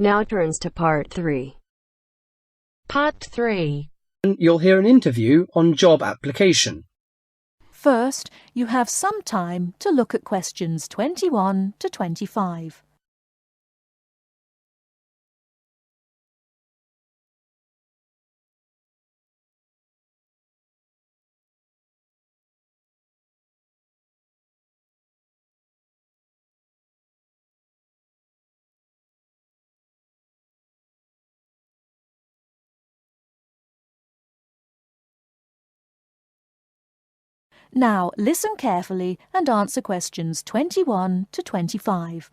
Now turns to Part 3. Part 3. You'll hear an interview on job application. First, you have some time to look at questions 21 to 25. Now, listen carefully and answer questions 21 to 25.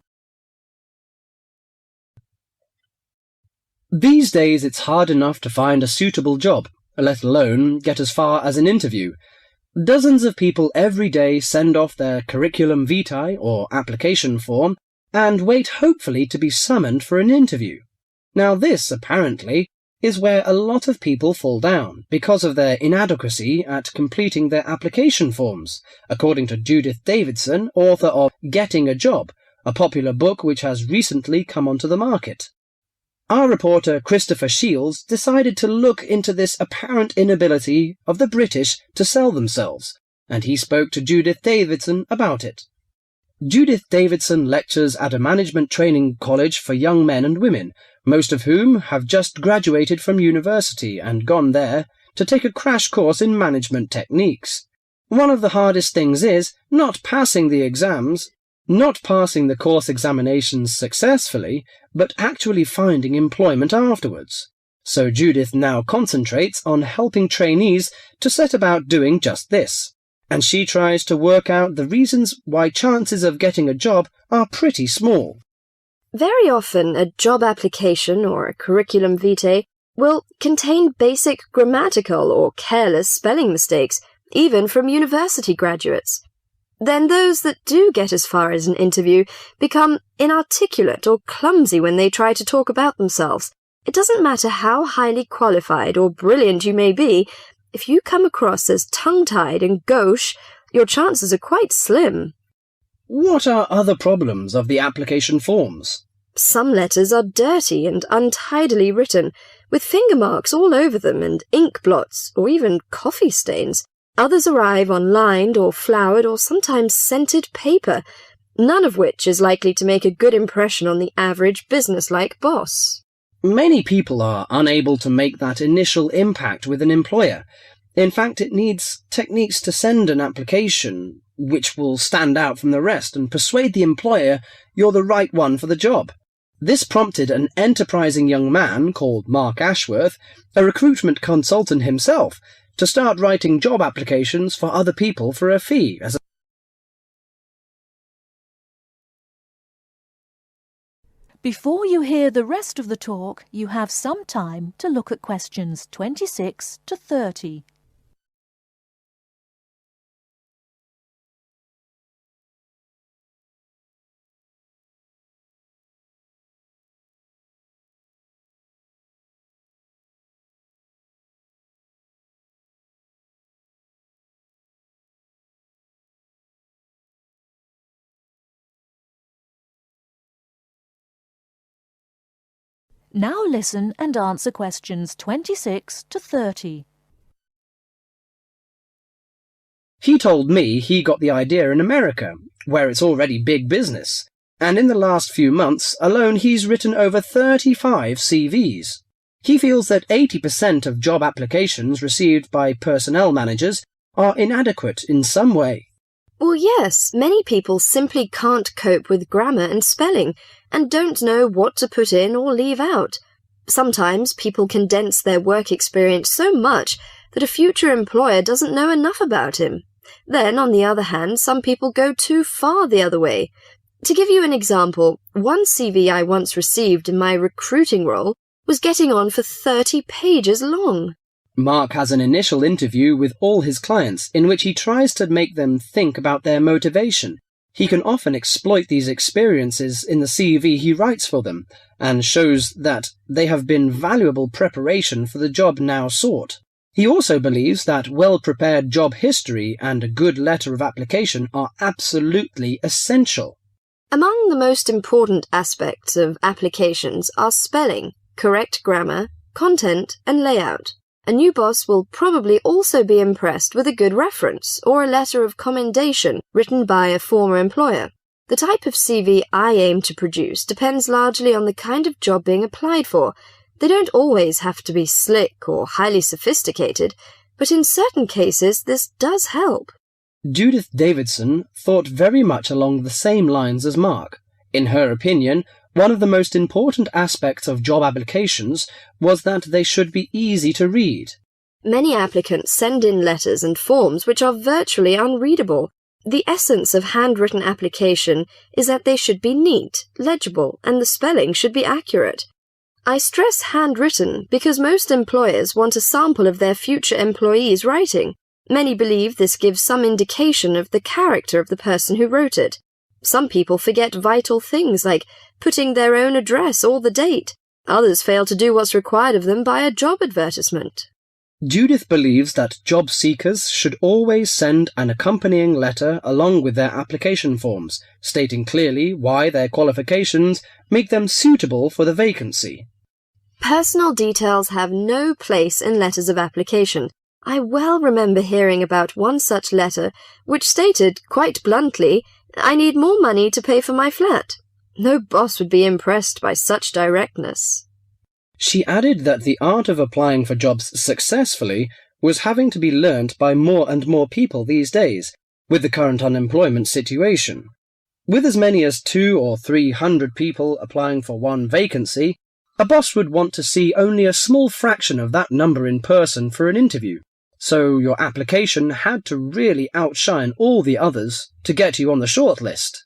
These days it's hard enough to find a suitable job, let alone get as far as an interview. Dozens of people every day send off their curriculum vitae or application form and wait hopefully to be summoned for an interview. Now this, apparently, is where a lot of people fall down because of their inadequacy at completing their application forms, according to Judith Davidson, author of Getting a Job, a popular book which has recently come onto the market. Our reporter Christopher Shields decided to look into this apparent inability of the British to sell themselves, and he spoke to Judith Davidson about it. Judith Davidson lectures at a management training college for young men and women, most of whom have just graduated from university and gone there to take a crash course in management techniques. One of the hardest things is not passing the exams, not passing the course examinations successfully, but actually finding employment afterwards. So Judith now concentrates on helping trainees to set about doing just this, and she tries to work out the reasons why chances of getting a job are pretty small. Very often, a job application or a curriculum vitae will contain basic grammatical or careless spelling mistakes, even from university graduates. Then those that do get as far as an interview become inarticulate or clumsy when they try to talk about themselves. It doesn't matter how highly qualified or brilliant you may be, if you come across as tongue-tied and gauche, your chances are quite slim. What are other problems of the application forms? Some letters are dirty and untidily written, with finger marks all over them and ink blots or even coffee stains. Others arrive on lined or flowered or sometimes scented paper, none of which is likely to make a good impression on the average business-like boss. Many people are unable to make that initial impact with an employer. In fact, it needs techniques to send an application which will stand out from the rest and persuade the employer you're the right one for the job. This prompted an enterprising young man called Mark Ashworth, a recruitment consultant himself, to start writing job applications for other people for a fee. Before you hear the rest of the talk, you have some time to look at questions 26 to 30. Now listen and answer questions 26 to 30. He told me he got the idea in America, where it's already big business, and in the last few months alone he's written over 35 CVs. He feels that 80% of job applications received by personnel managers are inadequate in some way. Well, yes, many people simply can't cope with grammar and spelling and don't know what to put in or leave out. Sometimes people condense their work experience so much that a future employer doesn't know enough about him. Then, on the other hand, some people go too far the other way. To give you an example, one CV I once received in my recruiting role was getting on for 30 pages long. Mark has an initial interview with all his clients in which he tries to make them think about their motivation. He can often exploit these experiences in the CV he writes for them and shows that they have been valuable preparation for the job now sought. He also believes that well-prepared job history and a good letter of application are absolutely essential. Among the most important aspects of applications are spelling, correct grammar, content, and layout. A new boss will probably also be impressed with a good reference or a letter of commendation written by a former employer. The type of CV I aim to produce depends largely on the kind of job being applied for. They don't always have to be slick or highly sophisticated, but in certain cases this does help. Judith Davidson thought very much along the same lines as Mark. In her opinion, one of the most important aspects of job applications was that they should be easy to read. Many applicants send in letters and forms which are virtually unreadable. The essence of handwritten application is that they should be neat, legible, and the spelling should be accurate. I stress handwritten because most employers want a sample of their future employees' writing. Many believe this gives some indication of the character of the person who wrote it. Some people forget vital things like putting their own address or the date. Others fail to do what's required of them by a job advertisement. Judith believes that job seekers should always send an accompanying letter along with their application forms, stating clearly why their qualifications make them suitable for the vacancy. Personal details have no place in letters of application. I well remember hearing about one such letter which stated, quite bluntly, "I need more money to pay for my flat." No boss would be impressed by such directness. She added that the art of applying for jobs successfully was having to be learnt by more and more people these days, with the current unemployment situation. With as many as 200 or 300 people applying for one vacancy, a boss would want to see only a small fraction of that number in person for an interview. So your application had to really outshine all the others to get you on the shortlist.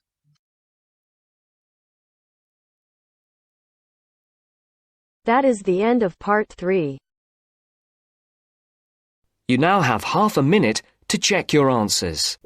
That is the end of part 3. You now have half a minute to check your answers.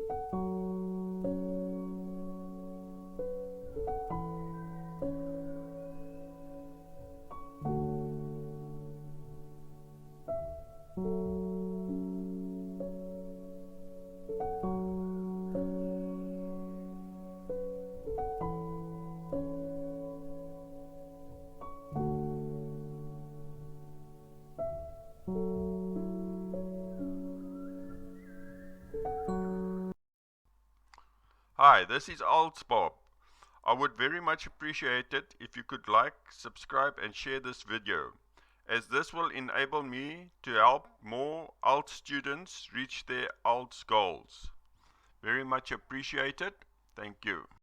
Hi, this is IELTS Bob. I would very much appreciate it if you could like, subscribe and share this video, as this will enable me to help more IELTS students reach their IELTS goals. Very much appreciated. Thank you.